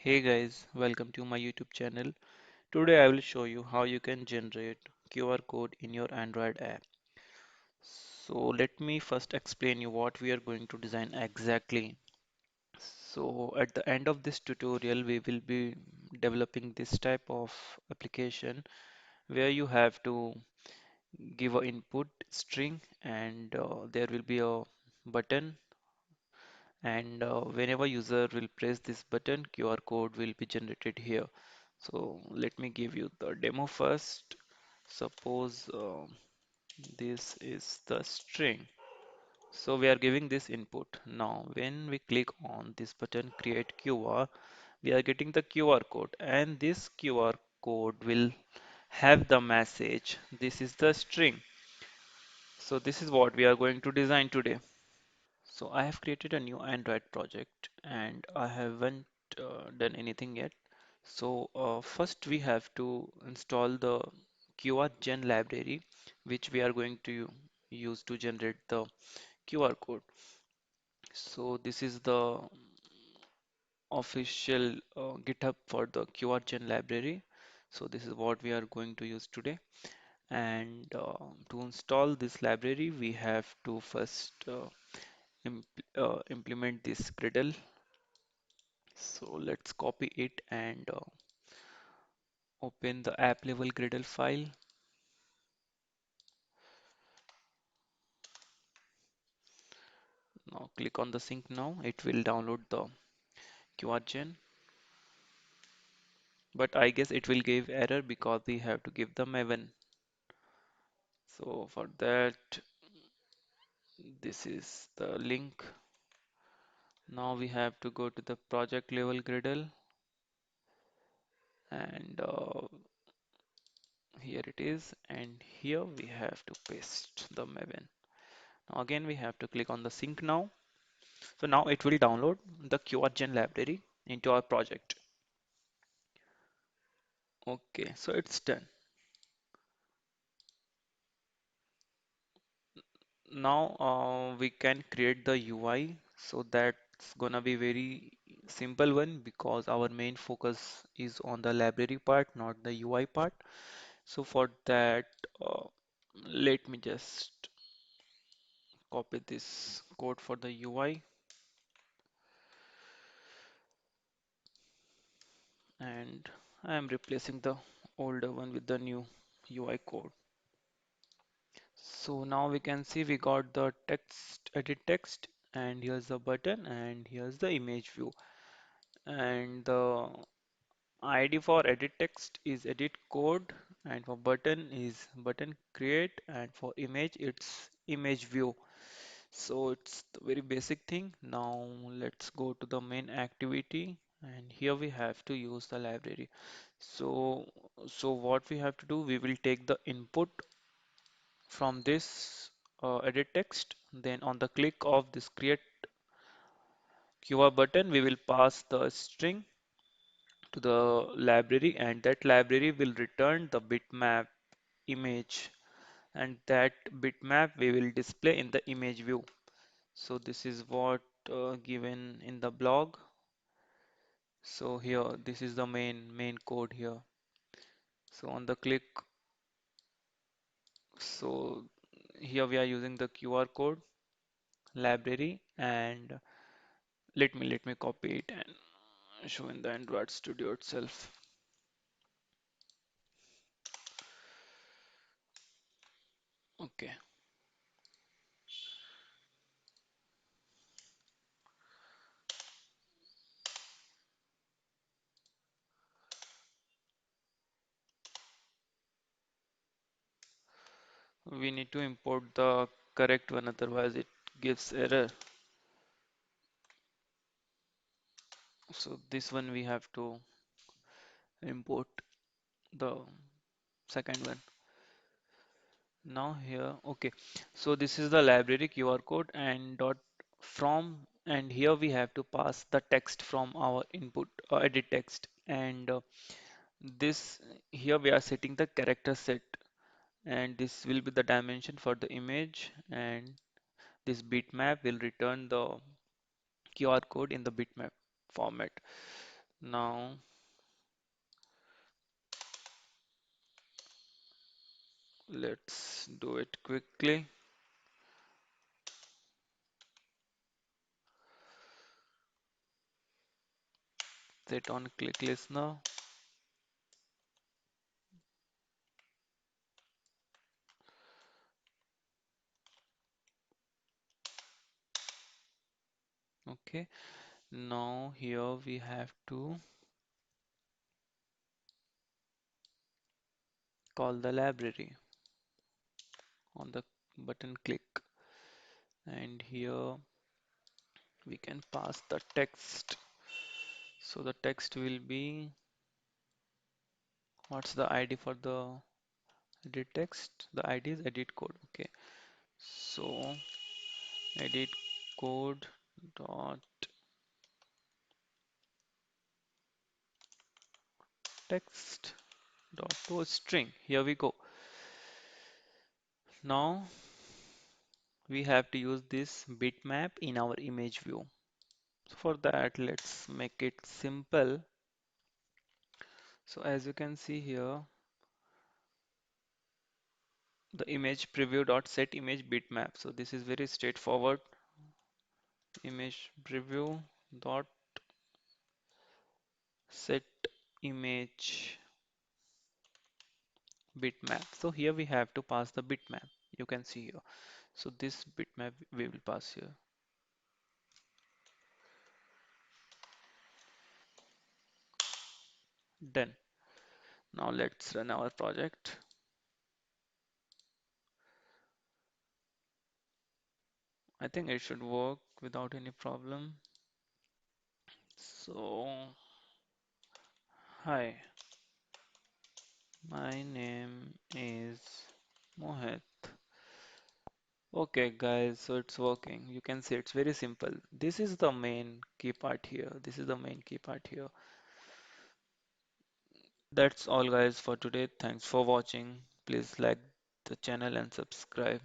Hey guys, welcome to my YouTube channel. Today I will show you how you can generate QR code in your Android app. So let me first explain you what we are going to design exactly. So at the end of this tutorial, we will be developing this type of application where you have to give a input string and there will be a button and whenever user will press this button, QR code will be generated here. So let me give you the demo first. Suppose this is the string. So we are giving this input. Now when we click on this button create QR, we are getting the QR code and this QR code will have the message. This is the string. So this is what we are going to design today. So I have created a new Android project and I haven't done anything yet. So first we have to install the QRGen library which we are going to use to generate the QR code. So this is the official GitHub for the QRGen library. So this is what we are going to use today. And to install this library, we have to first implement this Gradle. So let's copy it and open the app level Gradle file. Now click on the sync now. It will download the QRGen, but I guess it will give error because we have to give the Maven. So for that, this is the link. Now we have to go to the project level Gradle and here it is. And here we have to paste the Maven. Now again, we have to click on the sync now. So now it will download the QRGen library into our project. Okay, so it's done. Now we can create the UI. So that's gonna be very simple one because our main focus is on the library part, not the UI part. So for that, uh, let me just copy this code for the UI and I am replacing the older one with the new UI code. So now we can see we got the text, edit text, and here's the button, and here's the image view. And the ID for edit text is edit code, and for button is button create, and for image it's image view. So it's the very basic thing. Now let's go to the main activity, and here we have to use the library. So, so what we have to do, we will take the input from this edit text. Then on the click of this create QR button, we will pass the string to the library and that library will return the bitmap image and that bitmap we will display in the image view. So this is what given in the blog. So here this is the main code here. So on the click, so here we are using the QR code library and let me copy it and show in the Android Studio itself. Okay, we need to import the correct one, otherwise it gives error. So this one we have to import the second one. Now here, okay. So this is the library QR code and dot from, and here we have to pass the text from our input edit text, and this here we are setting the character set, and this will be the dimension for the image, and this bitmap will return the QR code in the bitmap format. Now let's do it quickly. Set on click listener. Okay. Now here we have to call the library on the button click, and here we can pass the text. So the text will be, what's the ID for the edit text? The ID is edit code. Okay. So edit code dot text dot to string. Here we go. Now we have to use this bitmap in our image view. So for that, let's make it simple. So as you can see here, the image preview dot set image bitmap. So this is very straightforward. Image preview dot set image bitmap. So here we have to pass the bitmap. You can see here. So this bitmap we will pass here. Done. Now let's run our project. I think it should work without any problem. So, hi, my name is Mohit. Okay, guys, so it's working. You can see it's very simple. This is the main key part here. This is the main key part here. That's all, guys, for today. Thanks for watching. Please like the channel and subscribe.